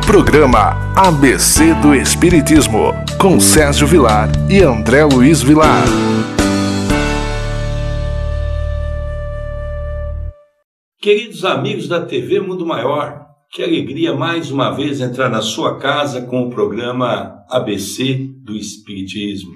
Programa ABC do Espiritismo, com Sérgio Vilar e André Luiz Vilar. Queridos amigos da TV Mundo Maior, que alegria mais uma vez entrar na sua casa com o programa ABC do Espiritismo.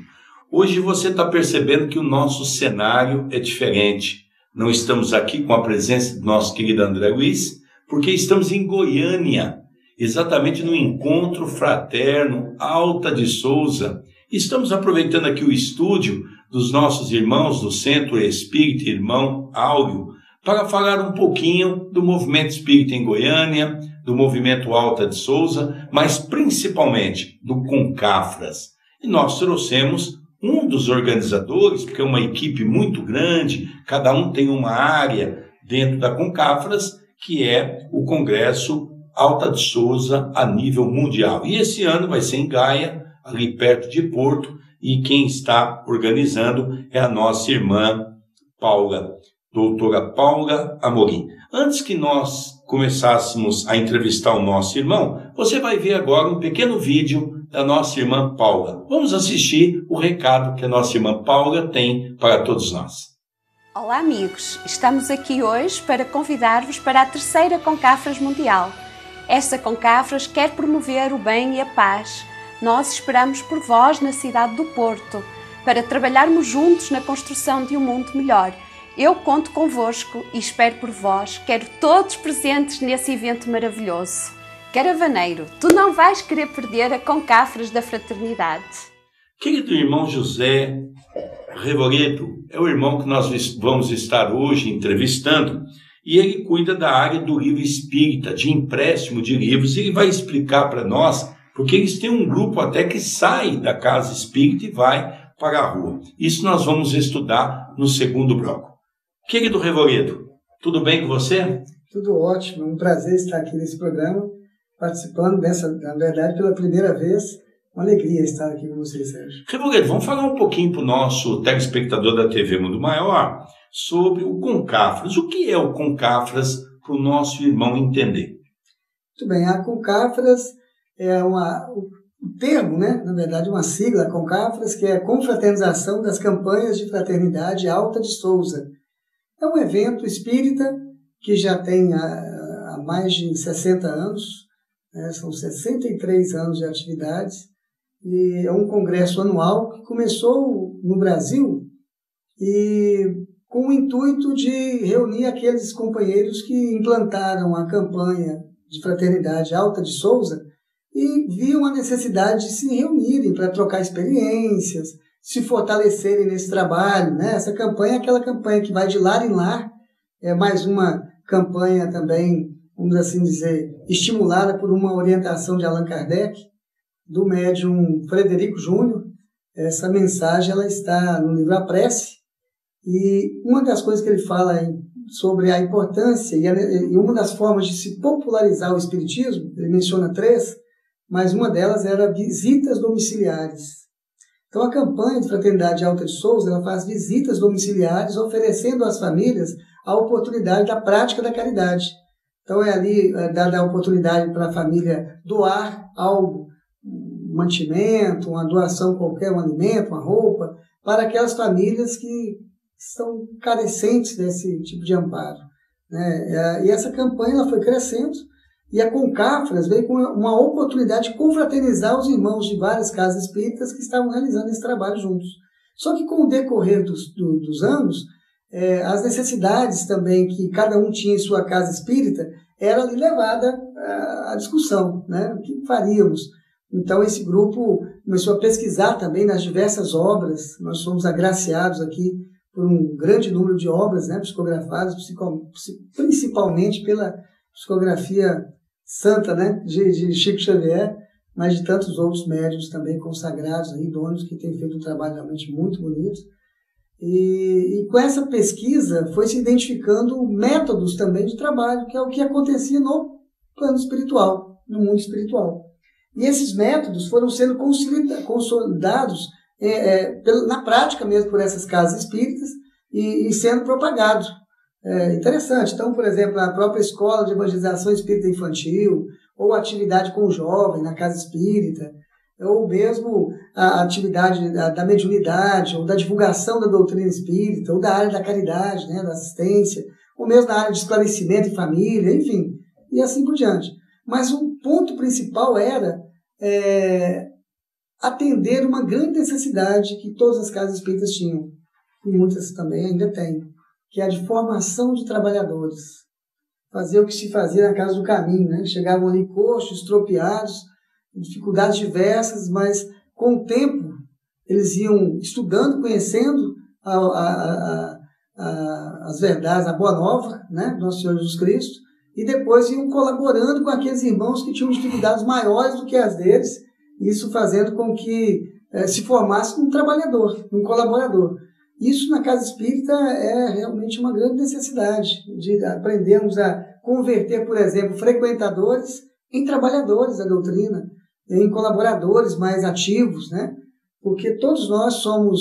Hoje você está percebendo que o nosso cenário é diferente. Não estamos aqui com a presença do nosso querido André Luiz, porque estamos em Goiânia, exatamente no Encontro Fraterno Alta de Souza. Estamos aproveitando aqui o estúdio dos nossos irmãos do Centro Espírita Irmão Áureo para falar um pouquinho do movimento espírita em Goiânia, do movimento Alta de Souza, mas principalmente do Concafras. E nós trouxemos um dos organizadores, porque é uma equipe muito grande, cada um tem uma área dentro da Concafras, que é o Congresso Alta de Souza a nível mundial. E esse ano vai ser em Gaia, ali perto de Porto, e quem está organizando é a nossa irmã Paula, doutora Paula Amorim. Antes que nós começássemos a entrevistar o nosso irmão, você vai ver agora um pequeno vídeo da nossa irmã Paula. Vamos assistir o recado que a nossa irmã Paula tem para todos nós. Olá amigos, estamos aqui hoje para convidar-vos para a terceira Concafras Mundial. Esta Concafras quer promover o bem e a paz. Nós esperamos por vós na cidade do Porto, para trabalharmos juntos na construção de um mundo melhor. Eu conto convosco e espero por vós, quero todos presentes nesse evento maravilhoso. Caravaneiro, tu não vais querer perder a Concafras da Fraternidade. Querido irmão José Revoredo, é o irmão que nós vamos estar hoje entrevistando, e ele cuida da área do livro espírita, de empréstimo de livros, e ele vai explicar para nós, porque eles têm um grupo até que sai da casa espírita e vai para a rua. Isso nós vamos estudar no segundo bloco. Querido Revoredo, tudo bem com você? Tudo ótimo, um prazer estar aqui nesse programa, participando dessa, na verdade, pela primeira vez. Uma alegria estar aqui com você, Sérgio. Revoredo, vamos falar um pouquinho para o nosso telespectador da TV Mundo Maior sobre o Concafras. O que é o Concafras para o nosso irmão entender? Muito bem, a Concafras é um termo, né? Na verdade, uma sigla, Concafras, que é Confraternização das Campanhas de Fraternidade Alta de Souza. É um evento espírita que já tem há mais de 60 anos, né? São 63 anos de atividades, e é um congresso anual que começou no Brasil e com o intuito de reunir aqueles companheiros que implantaram a campanha de Fraternidade Alta de Souza e viam a necessidade de se reunirem para trocar experiências, se fortalecerem nesse trabalho, né? Essa campanha é aquela campanha que vai de lar em lar, é mais uma campanha também, vamos assim dizer, estimulada por uma orientação de Allan Kardec, do médium Frederico Júnior. Essa mensagem ela está no livro A Prece, e uma das coisas que ele fala sobre a importância e uma das formas de se popularizar o Espiritismo, ele menciona 3, mas uma delas era visitas domiciliares. Então a campanha de Fraternidade Alta de Souza ela faz visitas domiciliares, oferecendo às famílias a oportunidade da prática da caridade. Então é ali dada a oportunidade para a família doar algo, um mantimento, uma doação qualquer, um alimento, uma roupa, para aquelas famílias que estão carecentes desse tipo de amparo, né? E essa campanha ela foi crescendo, e a Concafras veio com uma oportunidade de confraternizar os irmãos de várias casas espíritas que estavam realizando esse trabalho juntos. Só que com o decorrer dos anos, as necessidades também que cada um tinha em sua casa espírita era ali levada à discussão, né? O que faríamos? Então esse grupo começou a pesquisar também nas diversas obras. Nós somos agraciados aqui por um grande número de obras, né, psicografadas, principalmente pela psicografia santa, né, de Chico Xavier, mas de tantos outros médiuns também consagrados, idôneos, que têm feito um trabalho realmente muito bonito. E com essa pesquisa foi se identificando métodos também de trabalho, que é o que acontecia no plano espiritual, no mundo espiritual. E esses métodos foram sendo consolidados na prática mesmo por essas casas espíritas e sendo propagados. Interessante. Então, por exemplo, a própria Escola de Evangelização Espírita Infantil, ou a atividade com o jovem na casa espírita, ou mesmo a atividade da mediunidade, ou da divulgação da doutrina espírita, ou da área da caridade, né, da assistência, ou mesmo na área de esclarecimento em família, enfim, e assim por diante. Mas o ponto principal era atender uma grande necessidade que todas as casas espíritas tinham, e muitas também ainda têm, que é a de formação de trabalhadores. Fazer o que se fazia na Casa do Caminho, né? Chegavam ali coxos, estropiados, dificuldades diversas, mas com o tempo eles iam estudando, conhecendo as verdades, a boa nova, né, do nosso Senhor Jesus Cristo, e depois iam colaborando com aqueles irmãos que tinham dificuldades maiores do que as deles, isso fazendo com que se formasse um trabalhador, um colaborador. Isso na casa espírita é realmente uma grande necessidade, de aprendermos a converter, por exemplo, frequentadores em trabalhadores da doutrina, em colaboradores mais ativos, né? Porque todos nós somos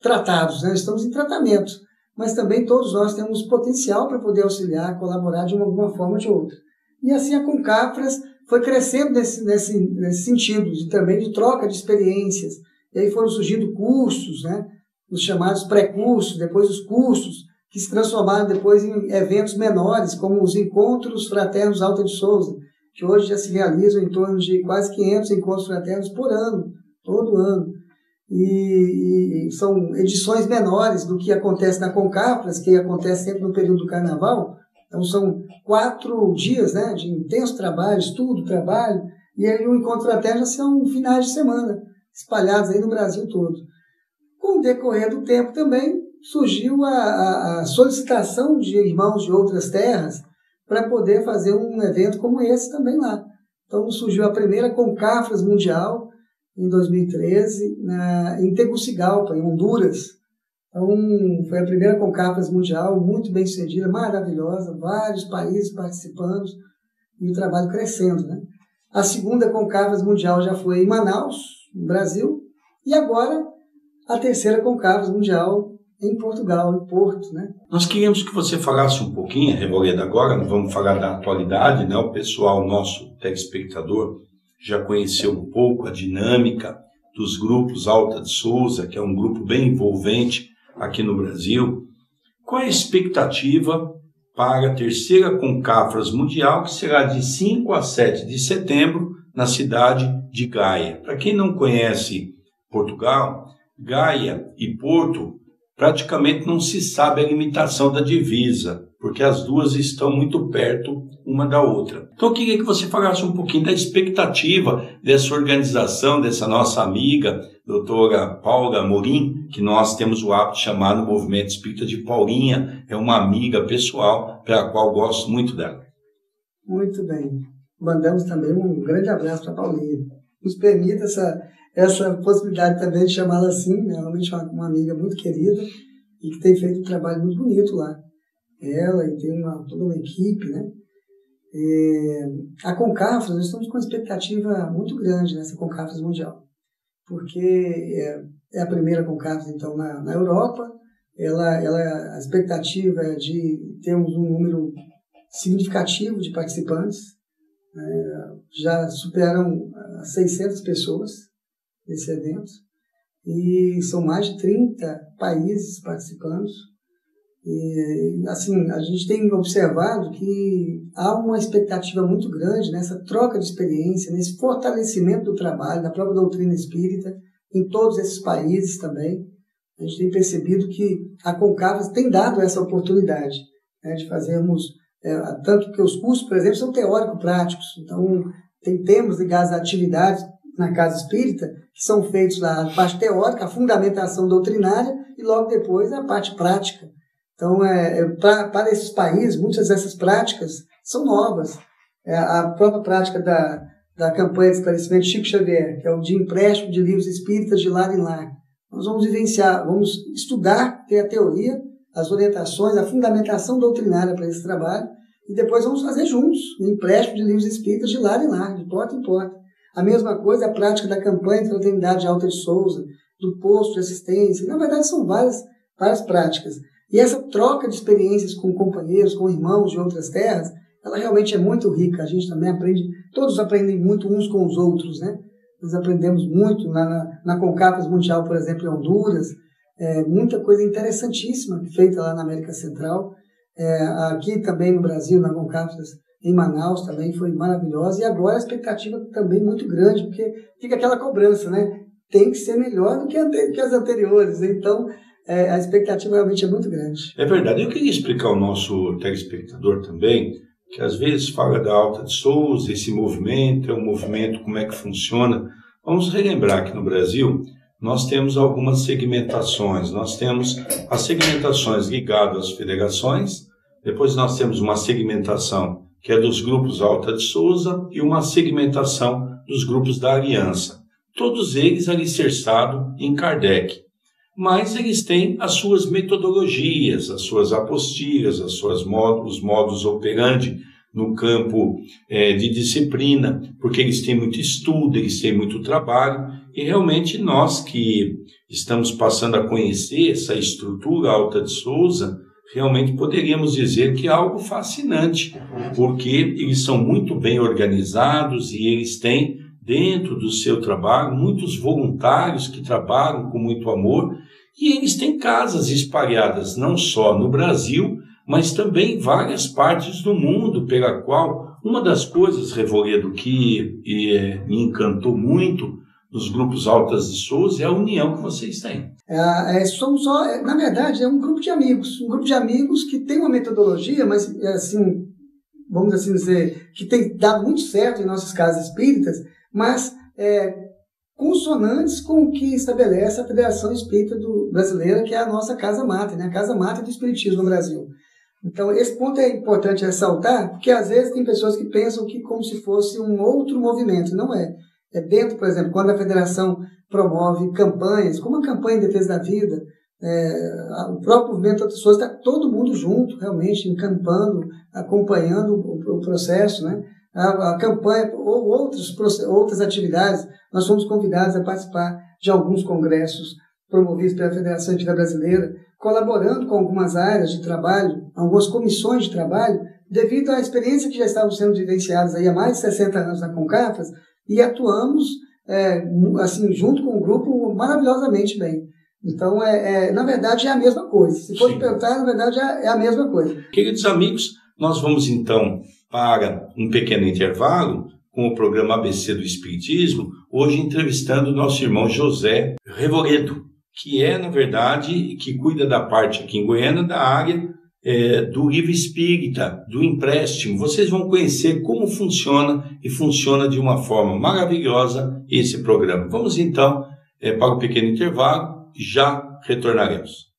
tratados, né? Estamos em tratamento, mas também todos nós temos potencial para poder auxiliar, colaborar de alguma forma ou de outra. E assim a Concafras foi crescendo nesse sentido, também de troca de experiências. E aí foram surgindo cursos, né? Os chamados pré-cursos, depois os cursos, que se transformaram depois em eventos menores, como os Encontros Fraternos Alta de Souza, que hoje já se realizam em torno de quase 500 encontros fraternos por ano, todo ano. E são edições menores do que acontece na Concafras, que acontece sempre no período do Carnaval. Então são 4 dias, né, de intenso trabalho, estudo, trabalho, e aí o Encontro Fraterno já são finais de semana, espalhados aí no Brasil todo. Com o decorrer do tempo também surgiu a solicitação de irmãos de outras terras para poder fazer um evento como esse também lá. Então surgiu a primeira Concafras Mundial em 2013 em Tegucigalpa, em Honduras. Então foi a primeira Concafras Mundial, muito bem sucedida, maravilhosa, vários países participando e o trabalho crescendo, né? A segunda Concafras Mundial já foi em Manaus, no Brasil, e agora a terceira Concafras Mundial em Portugal, em Porto, né? Nós queríamos que você falasse um pouquinho, Reboleda, agora, não vamos falar da atualidade, né? O pessoal, nosso telespectador, já conheceu um pouco a dinâmica dos grupos Alta de Souza, que é um grupo bem envolvente aqui no Brasil. Qual é a expectativa para a terceira Concafras Mundial, que será de 5 a 7 de setembro, na cidade de Gaia? Para quem não conhece Portugal, Gaia e Porto, praticamente não se sabe a limitação da divisa, porque as duas estão muito perto uma da outra. Então eu queria que você falasse um pouquinho da expectativa dessa organização, dessa nossa amiga, doutora Paula Amorim, que nós temos o hábito de chamar no Movimento Espírita de Paulinha, é uma amiga pessoal, pela qual gosto muito dela. Muito bem. Mandamos também um grande abraço para a Paulinha. Nos permita essa possibilidade também de chamá-la assim, né? Realmente uma amiga muito querida e que tem feito um trabalho muito bonito lá. Ela e tem toda uma equipe, né? A Concafras, nós estamos com uma expectativa muito grande nessa Concafras Mundial, porque é a primeira Concafras, então, na Europa. A expectativa é de termos um número significativo de participantes, já superam 600 pessoas nesse evento, e são mais de 30 países participando. E, assim, a gente tem observado que há uma expectativa muito grande nessa troca de experiência, nesse fortalecimento do trabalho, da própria doutrina espírita, em todos esses países também. A gente tem percebido que a Concafras tem dado essa oportunidade, né, de fazermos, tanto que os cursos, por exemplo, são teórico-práticos. Então, tem temas ligados a atividades na casa espírita, que são feitos lá a parte teórica, a fundamentação doutrinária, e logo depois a parte prática. Então, para esses países, muitas dessas práticas são novas. A própria prática da campanha de esclarecimento Chico Xavier, que é o de empréstimo de livros espíritas de lar em lar. Nós vamos vivenciar, vamos estudar, ter a teoria, as orientações, a fundamentação doutrinária para esse trabalho, e depois vamos fazer juntos o empréstimo de livros espíritas de lar em lar, de porta em porta. A mesma coisa a prática da campanha de Fraternidade Alta de Souza, do posto de assistência. Na verdade, são várias práticas. E essa troca de experiências com companheiros, com irmãos de outras terras, ela realmente é muito rica. A gente também aprende, todos aprendem muito uns com os outros, né? Nós aprendemos muito na CONCAFRAS Mundial, por exemplo, em Honduras, muita coisa interessantíssima feita lá na América Central. Aqui também no Brasil, na CONCAFRAS, em Manaus também foi maravilhosa. E agora a expectativa também muito grande, porque fica aquela cobrança, né? Tem que ser melhor do que as anteriores. Então, a expectativa realmente é muito grande. É verdade. Eu queria explicar ao nosso telespectador também, que às vezes fala da Alta de Souza, esse movimento, é um movimento, como é que funciona. Vamos relembrar que no Brasil nós temos algumas segmentações. Nós temos as segmentações ligadas às federações, depois nós temos uma segmentação que é dos grupos Alta de Souza e uma segmentação dos grupos da Aliança. Todos eles alicerçados em Kardec. Mas eles têm as suas metodologias, as suas apostilas, os modus operandi no campo de disciplina, porque eles têm muito estudo, eles têm muito trabalho, e realmente nós que estamos passando a conhecer essa estrutura Alta de Souza, realmente poderíamos dizer que é algo fascinante, porque eles são muito bem organizados e eles têm, dentro do seu trabalho, muitos voluntários que trabalham com muito amor, e eles têm casas espalhadas não só no Brasil, mas também em várias partes do mundo, pela qual uma das coisas, Revoredo, que me encantou muito nos grupos Altas de Souza é a união que vocês têm. Na verdade, é um grupo de amigos que tem uma metodologia, mas assim, vamos assim dizer, que tem dado muito certo em nossas casas espíritas, mas consonantes com o que estabelece a Federação Espírita Brasileira, que é a nossa casa-mata, né? A casa-mata do Espiritismo no Brasil. Então, esse ponto é importante ressaltar, porque às vezes tem pessoas que pensam que como se fosse um outro movimento. Não é. É dentro, por exemplo, quando a Federação promove campanhas, como a campanha em defesa da vida, o próprio movimento das pessoas está todo mundo junto, realmente, encampando, acompanhando o processo, né? A campanha ou outras atividades. Nós fomos convidados a participar de alguns congressos promovidos pela Federação Espírita Brasileira, colaborando com algumas áreas de trabalho, algumas comissões de trabalho, devido à experiência que já estavam sendo vivenciadas aí há mais de 60 anos na CONCAFRAS, e atuamos assim, junto com o grupo maravilhosamente bem. Então, na verdade, é a mesma coisa. Se for perguntar, na verdade, é a mesma coisa. Queridos amigos, nós vamos então para um pequeno intervalo com o programa ABC do Espiritismo, hoje entrevistando o nosso irmão José Revoredo, que na verdade, que cuida da parte aqui em Goiânia, da área do livro espírita, do empréstimo. Vocês vão conhecer como funciona e funciona de uma forma maravilhosa esse programa. Vamos então para o pequeno intervalo, já retornaremos.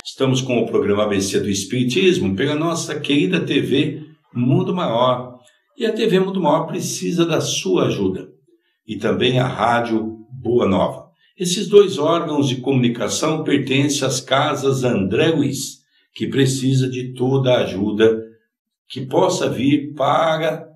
Estamos com o programa ABC do Espiritismo pela nossa querida TV Mundo Maior. E a TV Mundo Maior precisa da sua ajuda. E também a Rádio Boa Nova. Esses dois órgãos de comunicação pertencem às casas André Luiz, que precisa de toda a ajuda que possa vir para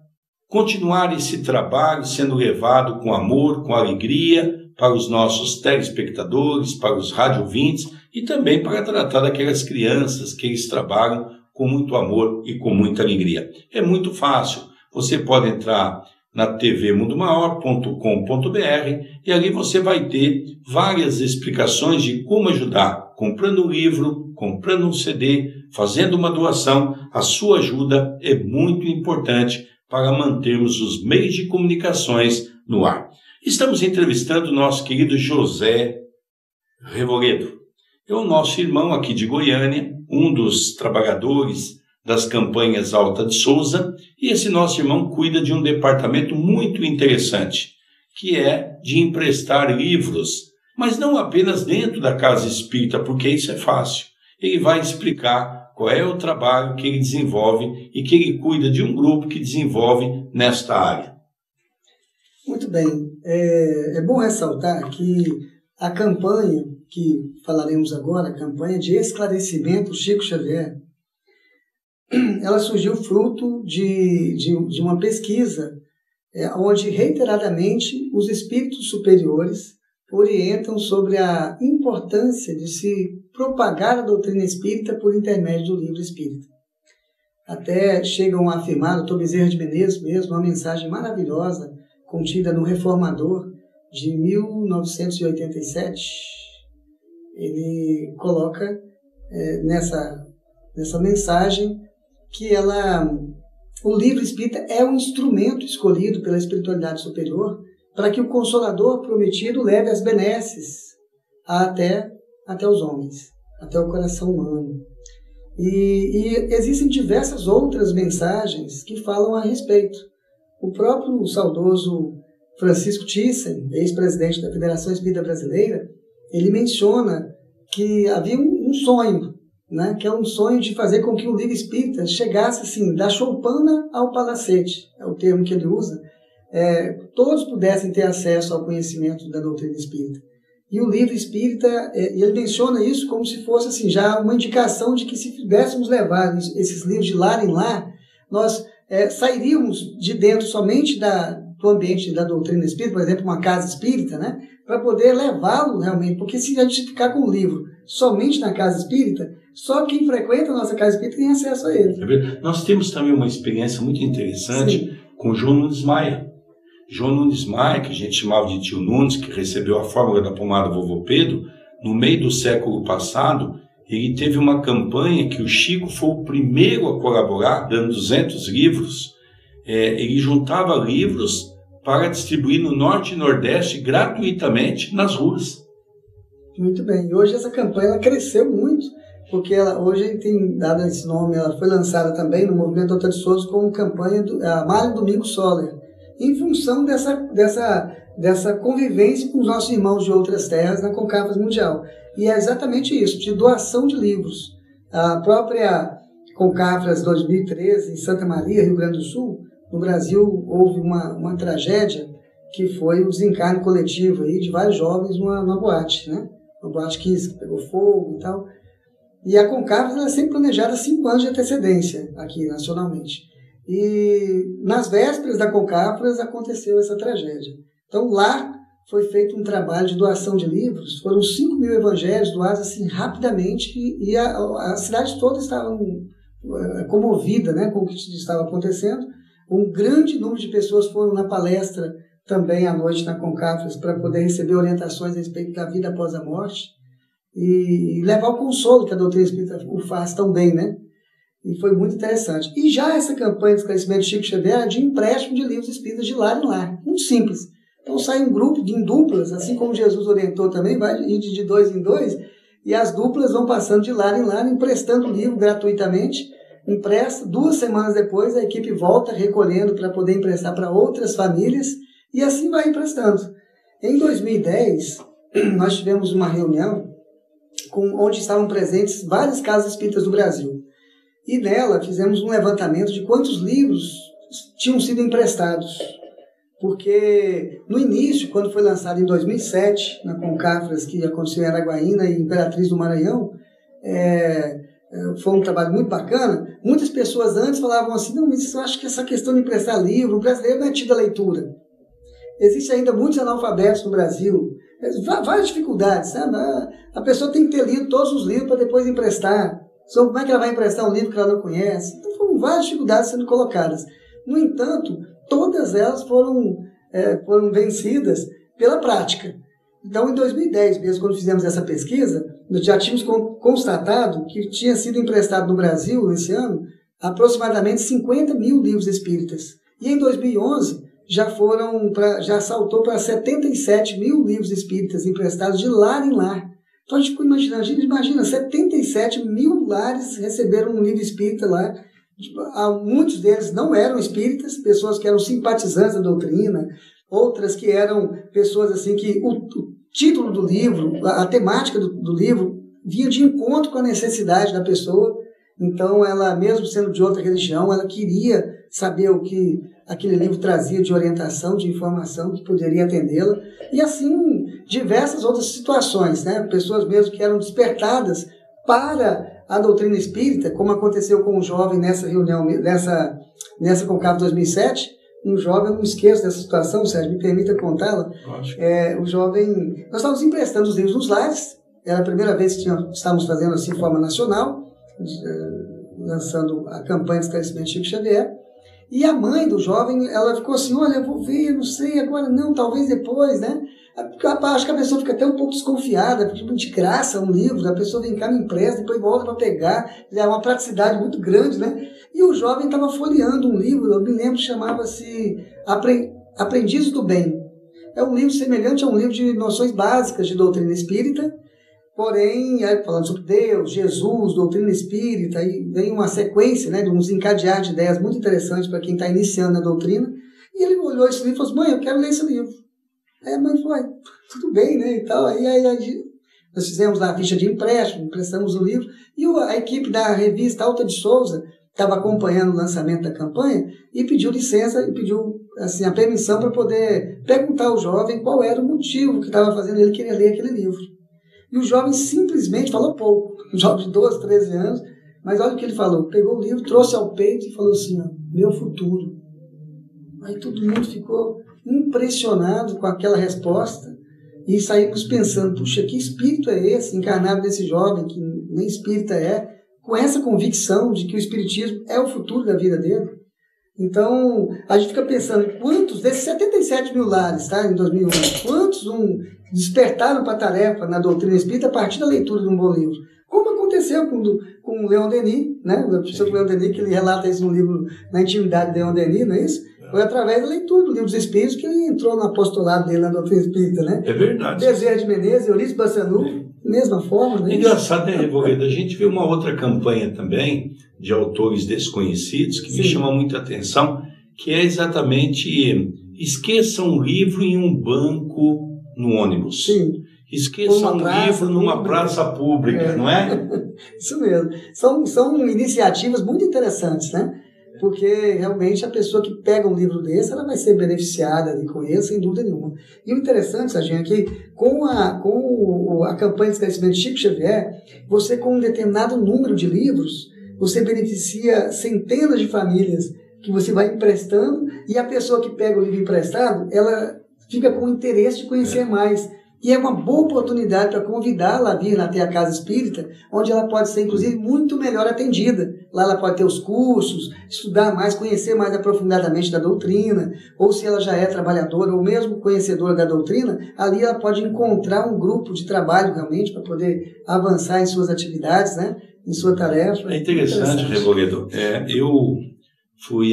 continuar esse trabalho sendo levado com amor, com alegria, para os nossos telespectadores, para os radiovintes e também para tratar daquelas crianças que eles trabalham com muito amor e com muita alegria. É muito fácil. Você pode entrar na tvmundomaior.com.br e ali você vai ter várias explicações de como ajudar, comprando um livro, comprando um CD, fazendo uma doação. A sua ajuda é muito importante para mantermos os meios de comunicações no ar. Estamos entrevistando o nosso querido José Revoredo. É o nosso irmão aqui de Goiânia, um dos trabalhadores das campanhas Alta de Souza, e esse nosso irmão cuida de um departamento muito interessante, que é de emprestar livros, mas não apenas dentro da casa espírita, porque isso é fácil. Ele vai explicar qual é o trabalho que ele desenvolve e que ele cuida de um grupo que desenvolve nesta área. Muito bem. É bom ressaltar que a campanha que falaremos agora, a campanha de esclarecimento Chico Xavier, ela surgiu fruto de uma pesquisa onde reiteradamente os espíritos superiores orientam sobre a importância de se propagar a doutrina espírita por intermédio do livro espírita. Até chegam a afirmar, o Dr. Bezerra de Menezes mesmo, uma mensagem maravilhosa contida no Reformador de 1987, ele coloca nessa mensagem que o livro espírita é um instrumento escolhido pela espiritualidade superior para que o Consolador prometido leve as benesses até os homens, até o coração humano. E existem diversas outras mensagens que falam a respeito. O próprio saudoso Francisco Thyssen, ex-presidente da Federação Espírita Brasileira, ele menciona que havia um sonho, né, que é um sonho de fazer com que o livro espírita chegasse assim, da choupana ao palacete, é o termo que ele usa, todos pudessem ter acesso ao conhecimento da doutrina espírita. E o livro espírita, ele menciona isso como se fosse assim, já uma indicação de que se pudéssemos levar esses livros de lar em lar, nós sairíamos de dentro somente do ambiente da doutrina espírita, por exemplo, uma casa espírita, né, para poder levá-lo realmente, porque se a gente ficar com o livro somente na casa espírita, só quem frequenta a nossa casa espírita tem acesso a ele. Nós temos também uma experiência muito interessante com João Nunes Maia. João Nunes Maia, que a gente chamava de tio Nunes, que recebeu a fórmula da pomada Vovô Pedro, no meio do século passado, ele teve uma campanha que o Chico foi o primeiro a colaborar, dando 200 livros. Ele juntava livros para distribuir no Norte e Nordeste gratuitamente nas ruas. Muito bem. E hoje essa campanha ela cresceu muito, porque hoje tem dado esse nome, ela foi lançada também no Movimento Doutor de Souza como campanha Amália Domingos Soller, em função dessa convivência com os nossos irmãos de outras terras na Concafras Mundial. E é exatamente isso, de doação de livros. A própria Concafras 2013, em Santa Maria, Rio Grande do Sul, no Brasil, houve uma tragédia que foi o desencarne coletivo aí de vários jovens numa boate, né? Uma boate que pegou fogo e tal. E a Concafras é sempre planejada 5 anos de antecedência aqui nacionalmente. E nas vésperas da Concafras aconteceu essa tragédia. Então lá foi feito um trabalho de doação de livros, foram 5.000 evangelhos doados assim rapidamente e a cidade toda estava comovida, né, com o que estava acontecendo. Um grande número de pessoas foram na palestra também à noite na Concafras para poder receber orientações a respeito da vida após a morte e levar o consolo que a doutrina espírita o faz tão bem, né? E foi muito interessante. E já essa campanha de esclarecimento de Chico Xavier é de empréstimo de livros espíritas de lar em lar. Muito simples. Então sai um grupo em duplas, assim como Jesus orientou também, vai de 2 em 2, e as duplas vão passando de lar em lar, emprestando o livro gratuitamente, empresta, 2 semanas depois a equipe volta recolhendo para poder emprestar para outras famílias, e assim vai emprestando. Em 2010, nós tivemos uma reunião onde estavam presentes várias casas espíritas do Brasil. E nela fizemos um levantamento de quantos livros tinham sido emprestados. Porque no início, quando foi lançado em 2007, na Concafras, que aconteceu em Araguaína e Imperatriz do Maranhão, foi um trabalho muito bacana. Muitas pessoas antes falavam assim, não, mas eu acho que essa questão de emprestar livro, o brasileiro não é tido a leitura. Existem ainda muitos analfabetos no Brasil, várias dificuldades, sabe? A pessoa tem que ter lido todos os livros para depois emprestar. Então, como é que ela vai emprestar um livro que ela não conhece? Então, foram várias dificuldades sendo colocadas. No entanto, todas elas foram vencidas pela prática. Então, em 2010 mesmo, quando fizemos essa pesquisa, nós já tínhamos constatado que tinha sido emprestado no Brasil, nesse ano, aproximadamente 50.000 livros espíritas. E em 2011, já saltou para 77.000 livros espíritas emprestados de lar em lar. Então a gente ficou imaginando, imagina, 77.000 lares receberam um livro espírita lá. Muitos deles não eram espíritas, pessoas que eram simpatizantes da doutrina, outras que eram pessoas assim que o título do livro, a temática do livro, vinha de encontro com a necessidade da pessoa. Então ela, mesmo sendo de outra religião, ela queria saber o que aquele livro trazia de orientação, de informação que poderia atendê-la. E assim, diversas outras situações, né? Pessoas mesmo que eram despertadas para a doutrina espírita, como aconteceu com um jovem nessa reunião, nessa Concafras 2007, um jovem, eu não esqueço dessa situação, Sérgio, me permita contá-la. O jovem, nós estávamos emprestando os livros nos lares, era a primeira vez que estávamos fazendo assim de forma nacional, lançando a campanha de esclarecimento Chico Xavier, e a mãe do jovem, ela ficou assim, olha, eu vou ver, não sei, agora não, talvez depois, né? Acho que a pessoa fica até um pouco desconfiada, porque de graça um livro, a pessoa vem cá, me empresta, depois volta para pegar, é uma praticidade muito grande, né? E o jovem estava folheando um livro, eu me lembro, chamava-se Aprendizes do Bem. É um livro semelhante a um livro de noções básicas de doutrina espírita, porém, falando sobre Deus, Jesus, doutrina espírita, aí vem uma sequência, né, de uns encadear de ideias muito interessantes para quem está iniciando a doutrina, e ele olhou esse livro e falou assim, mãe, eu quero ler esse livro. Aí a mãe falou, tudo bem, né, e tal, aí nós fizemos lá a ficha de empréstimo, emprestamos o livro, e a equipe da revista Alta de Souza estava acompanhando o lançamento da campanha e pediu licença e pediu assim, a permissão para poder perguntar ao jovem qual era o motivo que estava fazendo ele querer ler aquele livro. E o jovem simplesmente falou pouco, um jovem de 12, 13 anos, mas olha o que ele falou, pegou o livro, trouxe ao peito e falou assim, meu futuro. Aí todo mundo ficou impressionado com aquela resposta e saímos pensando, puxa, que espírito é esse encarnado nesse jovem, que nem espírita é, com essa convicção de que o espiritismo é o futuro da vida dele. Então, a gente fica pensando, quantos desses 77 mil lares, tá, em 2011, quantos despertaram para a tarefa na doutrina espírita a partir da leitura de um bom livro? Como aconteceu com o Leon Denis, né? O professor Leon Denis, que ele relata isso no livro Na Intimidade de Leon Denis, não é isso? Foi através da leitura do livro dos Espíritos que ele entrou no apostolado dele na doutrina espírita, né? É verdade. Bezerra de Menezes, Eurípides Bassanufo, mesma forma, né? É engraçado, né, Revoredo? A gente vê uma outra campanha também de autores desconhecidos que me chama muita atenção, que é exatamente esqueçam um livro em um banco no ônibus. Sim. Esqueçam um livro numa praça pública, não é? Isso mesmo. São iniciativas muito interessantes, né? Porque realmente a pessoa que pega um livro desse, ela vai ser beneficiada com isso, sem dúvida nenhuma. E o interessante, Serginho, é que com a campanha de esclarecimento de Chico Xavier, você com um determinado número de livros, você beneficia centenas de famílias que você vai emprestando, e a pessoa que pega o livro emprestado, ela fica com interesse de conhecer mais. E é uma boa oportunidade para convidá-la a vir até a casa espírita, onde ela pode ser, inclusive, muito melhor atendida. Lá ela pode ter os cursos, estudar mais, conhecer mais aprofundadamente da doutrina, ou se ela já é trabalhadora ou mesmo conhecedora da doutrina, ali ela pode encontrar um grupo de trabalho realmente para poder avançar em suas atividades, né? Em sua tarefa. É interessante, Revoredo.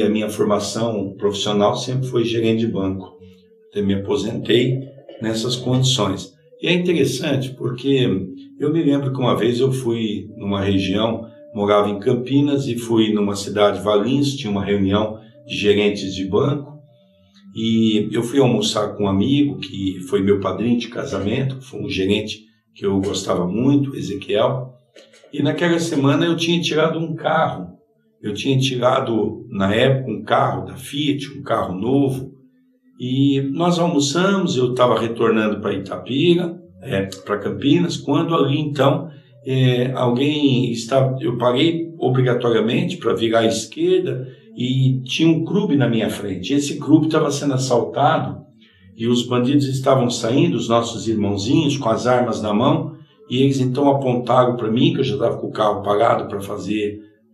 A minha formação profissional sempre foi gerente de banco. Eu me aposentei nessas condições. E é interessante porque eu me lembro que uma vez eu fui numa região, morava em Campinas e fui numa cidade, Valinhos, tinha uma reunião de gerentes de banco e eu fui almoçar com um amigo que foi meu padrinho de casamento, foi um gerente que eu gostava muito, Ezequiel, e naquela semana eu tinha tirado um carro. Eu tinha tirado, na época, um carro da Fiat, um carro novo. E nós almoçamos, eu estava retornando para Itapira, para Campinas, quando ali então eu parei obrigatoriamente para virar à esquerda e tinha um clube na minha frente. Esse clube estava sendo assaltado e os bandidos estavam saindo, os nossos irmãozinhos com as armas na mão, e eles então apontaram para mim, que eu já estava com o carro parado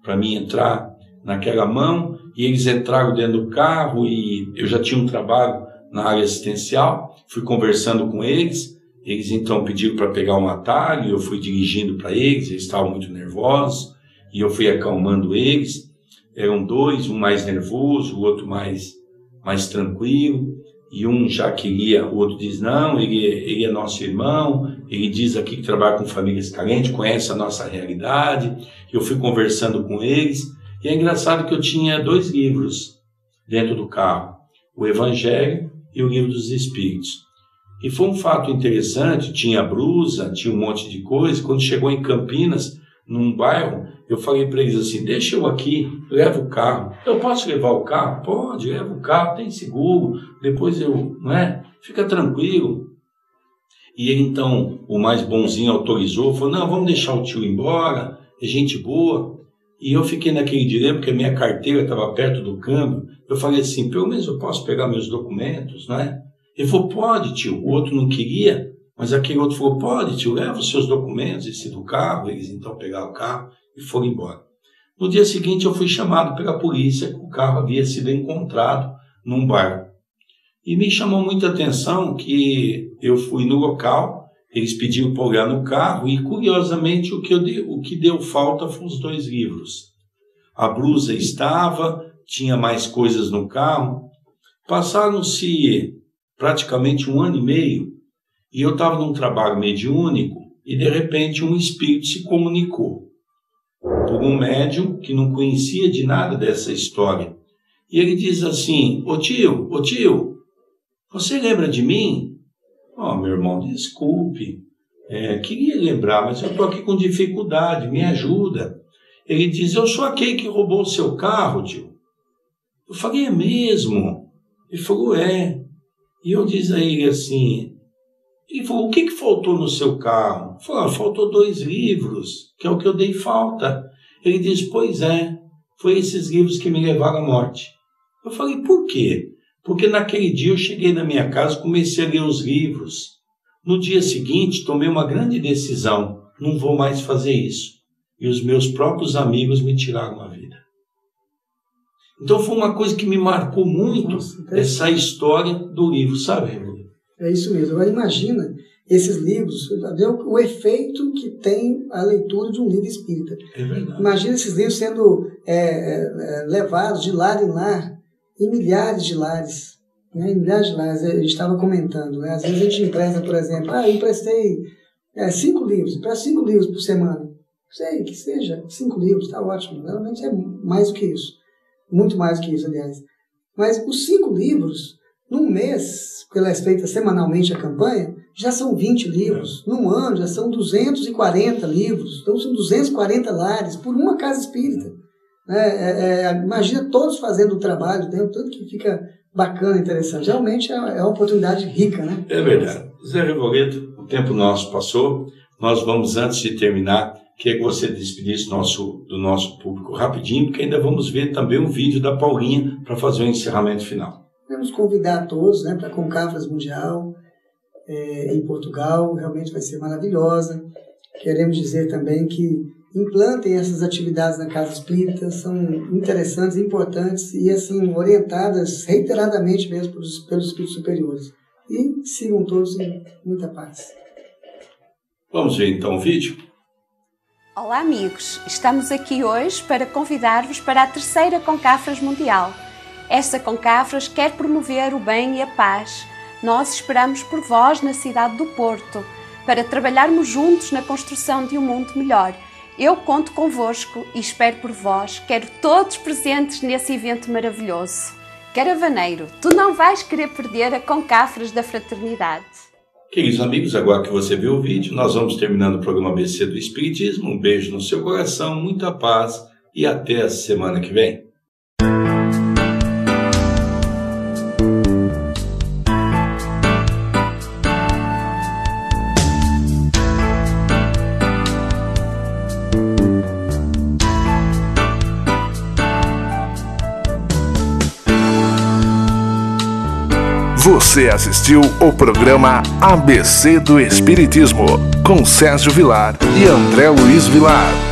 para mim entrar naquela mão, e eles entraram dentro do carro e eu já tinha um trabalho na área assistencial, fui conversando com eles então pediram para pegar um atalho, eu fui dirigindo para eles estavam muito nervosos, e eu fui acalmando eles, eram dois, um mais nervoso, o outro mais tranquilo, e um já queria, o outro diz, não, ele é nosso irmão, ele diz aqui que trabalha com famílias carentes, conhece a nossa realidade, eu fui conversando com eles. E é engraçado que eu tinha 2 livros dentro do carro, o Evangelho e o Livro dos Espíritos. E foi um fato interessante, tinha blusa, tinha um monte de coisa. Quando chegou em Campinas, num bairro, eu falei para eles assim, deixa eu aqui, leva o carro. Eu posso levar o carro? Pode, leva o carro, tem seguro, depois fica tranquilo. E ele então, o mais bonzinho autorizou, falou, não, vamos deixar o tio embora, é gente boa. E eu fiquei naquele dilema, porque a minha carteira estava perto do câmbio. Eu falei assim, pelo menos eu posso pegar meus documentos, não é? Ele falou, pode, tio. O outro não queria, mas aquele outro falou, pode, tio, leva os seus documentos, esse do carro. Eles então pegaram o carro e foram embora. No dia seguinte eu fui chamado pela polícia, que o carro havia sido encontrado num bar. E me chamou muita atenção que eu fui no local, eles pediram para olhar no carro e, curiosamente, o que deu falta foram os 2 livros. A blusa estava, tinha mais coisas no carro. Passaram-se praticamente 1 ano e meio e eu estava num trabalho mediúnico e, de repente, um espírito se comunicou por um médium que não conhecia de nada dessa história. E ele diz assim, ô tio, você lembra de mim? Meu irmão, desculpe, queria lembrar, mas eu estou aqui com dificuldade, me ajuda. Ele diz, eu sou aquele que roubou o seu carro, tio. Eu falei, é mesmo? Ele falou, é. E eu disse a ele assim, ele falou, o que faltou no seu carro? Eu falei, faltou 2 livros, que é o que eu dei falta. Ele diz, pois é, foi esses livros que me levaram à morte. Eu falei, por quê? Porque naquele dia eu cheguei na minha casa e comecei a ler os livros. No dia seguinte, tomei uma grande decisão, não vou mais fazer isso. E os meus próprios amigos me tiraram a vida. Então foi uma coisa que me marcou muito, essa história do livro, sabe, Raimundo? É isso mesmo. Agora imagina esses livros, o efeito que tem a leitura de um livro espírita. É verdade. Imagina esses livros sendo levados de lar em lar, em milhares de lares. Né? Em milhares de lares, a gente estava comentando. Né? Às vezes a gente empresta, por exemplo, eu emprestei 5 livros, empresto 5 livros por semana. Sei que seja 5 livros, está ótimo. Realmente é mais do que isso. Muito mais do que isso, aliás. Mas os 5 livros, num mês, porque ela é feita semanalmente a campanha, já são 20 livros. Num ano já são 240 livros. Então são 240 lares por uma casa espírita. Imagina todos fazendo o trabalho, né? Tanto que fica bacana, interessante. Realmente é uma oportunidade rica, né? É verdade. Zé Revoredo, o tempo nosso passou. Nós vamos, antes de terminar, queria que você despedisse do nosso público rapidinho, porque ainda vamos ver também um vídeo da Paulinha para fazer o encerramento final. Queremos convidar todos, né, para a Concafras Mundial em Portugal. Realmente vai ser maravilhosa. Queremos dizer também que implantem essas atividades na Casa Espírita, são interessantes, importantes e assim orientadas reiteradamente mesmo pelos espíritos superiores. E sigam todos em muita paz. Vamos ver então o vídeo? Olá amigos, estamos aqui hoje para convidar-vos para a 3ª Concafras Mundial. Esta Concafras quer promover o bem e a paz. Nós esperamos por vós na cidade do Porto, para trabalharmos juntos na construção de um mundo melhor. Eu conto convosco e espero por vós, quero todos presentes nesse evento maravilhoso. Caravaneiro, tu não vais querer perder a Concafras da Fraternidade. Queridos amigos, agora que você viu o vídeo, nós vamos terminando o programa ABC do Espiritismo. Um beijo no seu coração, muita paz e até a semana que vem. Você assistiu o programa ABC do Espiritismo, com Sérgio Vilar e André Luiz Vilar.